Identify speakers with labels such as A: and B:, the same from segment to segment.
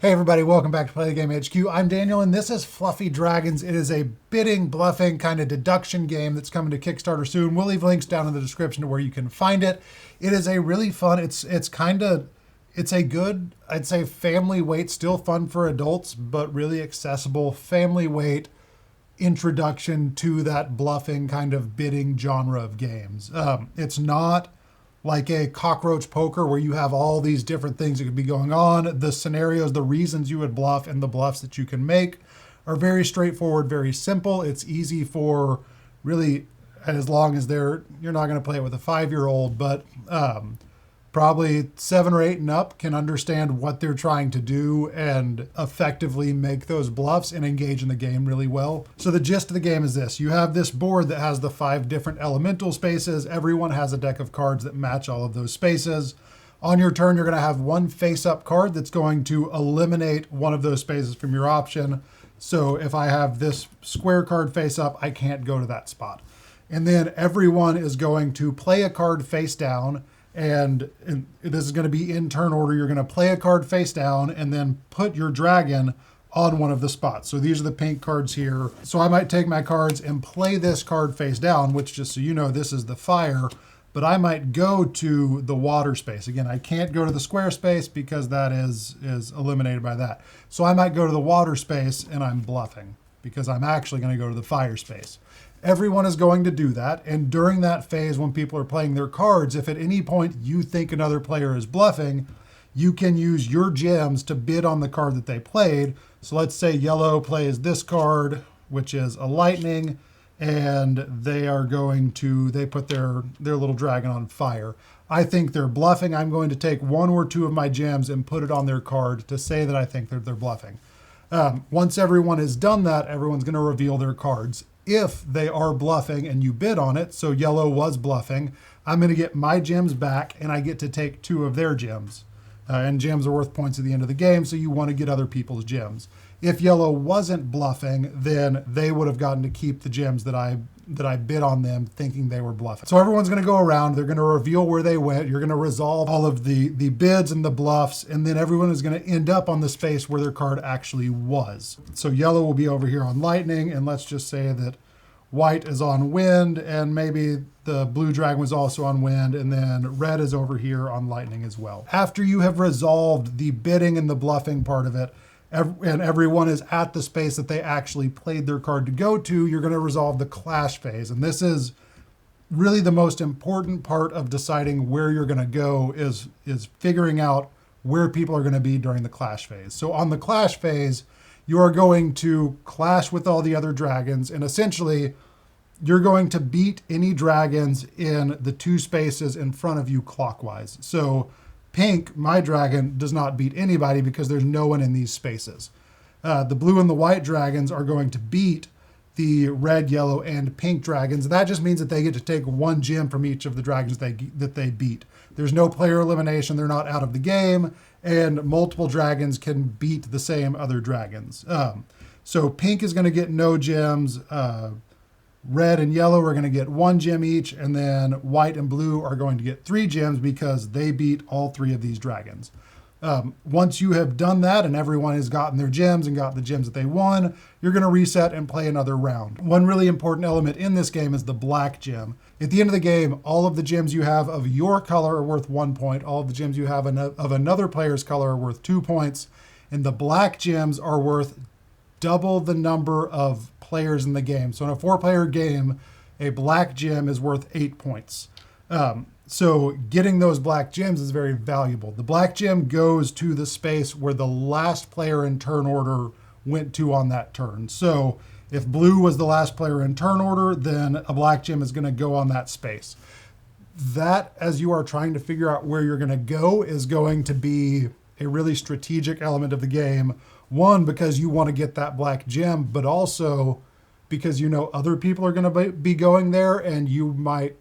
A: Hey everybody, welcome back to Play the Game HQ. I'm Daniel and this is Fluffy Dragons. It is a bidding, bluffing kind of deduction game that's coming to Kickstarter soon. We'll leave links down in the description to where you can find it. It is a really fun, it's a good, I'd say family weight, still fun for adults, but really accessible family weight introduction to that bluffing kind of bidding genre of games. It's not like a cockroach poker where you have all these different things that could be going on. The scenarios, the reasons you would bluff, and the bluffs that you can make are very straightforward, very simple. It's easy for really, as long as you're not going to play it with a 5-year-old, but probably 7 or 8 and up can understand what they're trying to do and effectively make those bluffs and engage in the game really well. So the gist of the game is this. You have this board that has the 5 different elemental spaces. Everyone has a deck of cards that match all of those spaces. On your turn, you're going to have one face-up card that's going to eliminate one of those spaces from your option. So if I have this square card face up, I can't go to that spot. And then everyone is going to play a card face down. And this is going to be in turn order. You're going to play a card face down and then put your dragon on one of the spots. So these are the pink cards here. So I might take my cards and play this card face down, which, just so you know, this is the fire, but I might go to the water space. Again, I can't go to the square space because that is eliminated by that. So I might go to the water space and I'm bluffing because I'm actually going to go to the fire space. Everyone is going to do that. And during that phase, when people are playing their cards, if at any point you think another player is bluffing, you can use your gems to bid on the card that they played. So let's say yellow plays this card, which is a lightning, and they put their little dragon on fire. I think they're bluffing. I'm going to take 1 or 2 of my gems and put it on their card to say that I think that they're bluffing. Once everyone has done that, everyone's going to reveal their cards. If they are bluffing and you bid on it, so yellow was bluffing, I'm going to get my gems back and I get to take 2 of their gems. And gems are worth points at the end of the game, so you want to get other people's gems. If yellow wasn't bluffing, then they would have gotten to keep the gems that I bid on them thinking they were bluffing. So everyone's going to go around. They're going to reveal where they went. You're going to resolve all of the bids and the bluffs, and then everyone is going to end up on the space where their card actually was. So yellow will be over here on lightning, and let's just say that white is on wind, and maybe the blue dragon was also on wind, and then red is over here on lightning as well. After you have resolved the bidding and the bluffing part of it, and everyone is at the space that they actually played their card to go to, you're going to resolve the clash phase. And this is really the most important part of deciding where you're going to go is figuring out where people are going to be during the clash phase. So on the clash phase, you are going to clash with all the other dragons, and essentially you're going to beat any dragons in the 2 spaces in front of you clockwise. So pink, my dragon, does not beat anybody because there's no one in these spaces. The blue and the white dragons are going to beat the red, yellow, and pink dragons. That just means that they get to take 1 gem from each of the dragons that they beat. There's no player elimination. They're not out of the game, and multiple dragons can beat the same other dragons. So pink is going to get no gems. Red and yellow are going to get 1 gem each, and then white and blue are going to get 3 gems because they beat all 3 of these dragons. Once you have done that and everyone has gotten their gems and got the gems that they won, you're going to reset and play another round. One really important element in this game is the black gem. At the end of the game, all of the gems you have of your color are worth 1 point. All of the gems you have of another player's color are worth 2 points. And the black gems are worth double the number of players in the game. So in a 4-player game, a black gem is worth 8 points. So getting those black gems is very valuable. The black gem goes to the space where the last player in turn order went to on that turn. So if blue was the last player in turn order, then a black gem is going to go on that space. That, as you are trying to figure out where you're going to go, is going to be a really strategic element of the game. One, because you want to get that black gem, but also because you know other people are going to be going there, and you might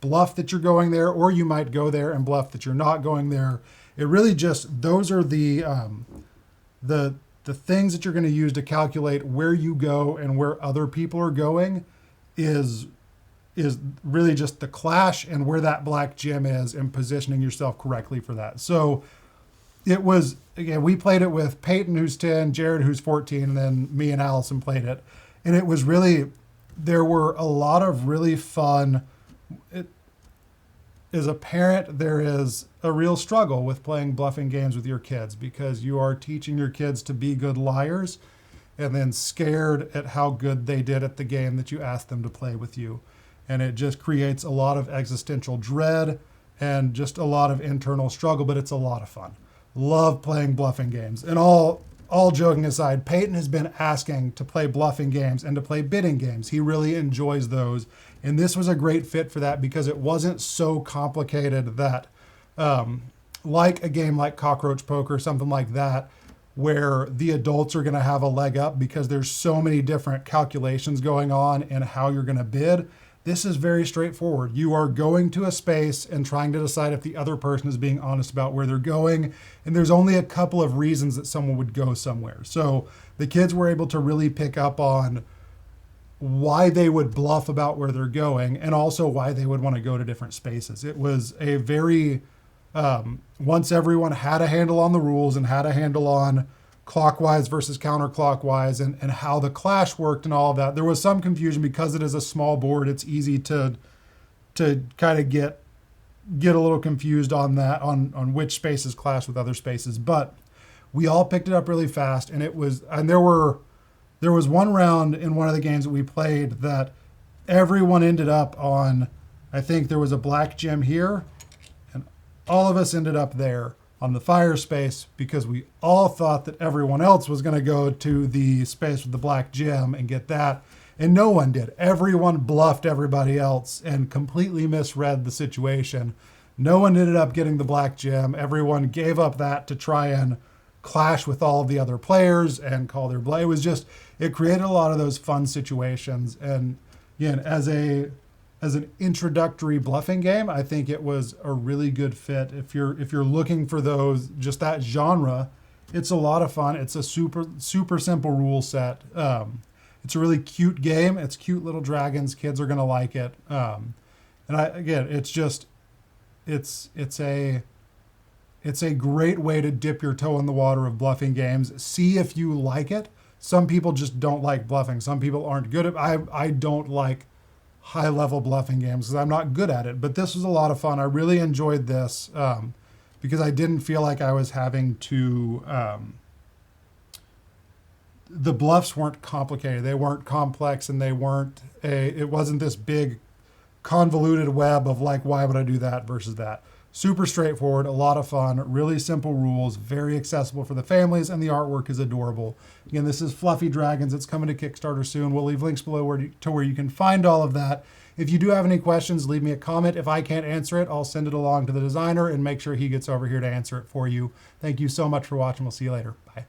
A: bluff that you're going there, or you might go there and bluff that you're not going there. It really just, those are the things that you're going to use to calculate where you go and where other people are going is really just the clash and where that black gem is and positioning yourself correctly for that. So it was, again, we played it with Peyton, who's 10, Jared, who's 14, and then me and Allison played it. And it was really, there were a lot of really fun. As a parent, there is a real struggle with playing bluffing games with your kids because you are teaching your kids to be good liars and then scared at how good they did at the game that you asked them to play with you. And it just creates a lot of existential dread and just a lot of internal struggle, but it's a lot of fun. Love playing bluffing games. And all joking aside, Peyton has been asking to play bluffing games and to play bidding games. He really enjoys those. And this was a great fit for that because it wasn't so complicated that, like a game like Cockroach Poker, something like that, where the adults are going to have a leg up because there's so many different calculations going on and how you're going to bid. This is very straightforward. You are going to a space and trying to decide if the other person is being honest about where they're going. And there's only a couple of reasons that someone would go somewhere. So the kids were able to really pick up on why they would bluff about where they're going and also why they would want to go to different spaces. It was a very, once everyone had a handle on the rules and had a handle on clockwise versus counterclockwise and how the clash worked and all of that, there was some confusion because it is a small board. It's easy to kind of get a little confused on that, on which spaces clash with other spaces. But we all picked it up really fast, and there was one round in one of the games that we played that everyone ended up on. I think there was a black gem here, and all of us ended up there on the fire space because we all thought that everyone else was going to go to the space with the black gem and get that. And no one did. Everyone bluffed everybody else and completely misread the situation. No one ended up getting the black gem. Everyone gave up that to try and clash with all of the other players and call their bluff. It was just, it created a lot of those fun situations. And again, as an introductory bluffing game, I think it was a really good fit. If you're looking for those, just that genre, it's a lot of fun. It's a super simple rule set. It's a really cute game. It's cute little dragons. Kids are gonna like it. It's a great way to dip your toe in the water of bluffing games. See if you like it. Some people just don't like bluffing. Some people aren't good at. I don't like high level bluffing games because I'm not good at it. But this was a lot of fun. I really enjoyed this because I didn't feel like I was having to. The bluffs weren't complicated. They weren't complex, and they weren't it wasn't this big convoluted web of like, why would I do that versus that? Super straightforward, a lot of fun, really simple rules, very accessible for the families, and the artwork is adorable. Again, this is Fluffy Dragons. It's coming to Kickstarter soon. We'll leave links below where you can find all of that. If you do have any questions, leave me a comment. If I can't answer it, I'll send it along to the designer and make sure he gets over here to answer it for you. Thank you so much for watching. We'll see you later. Bye.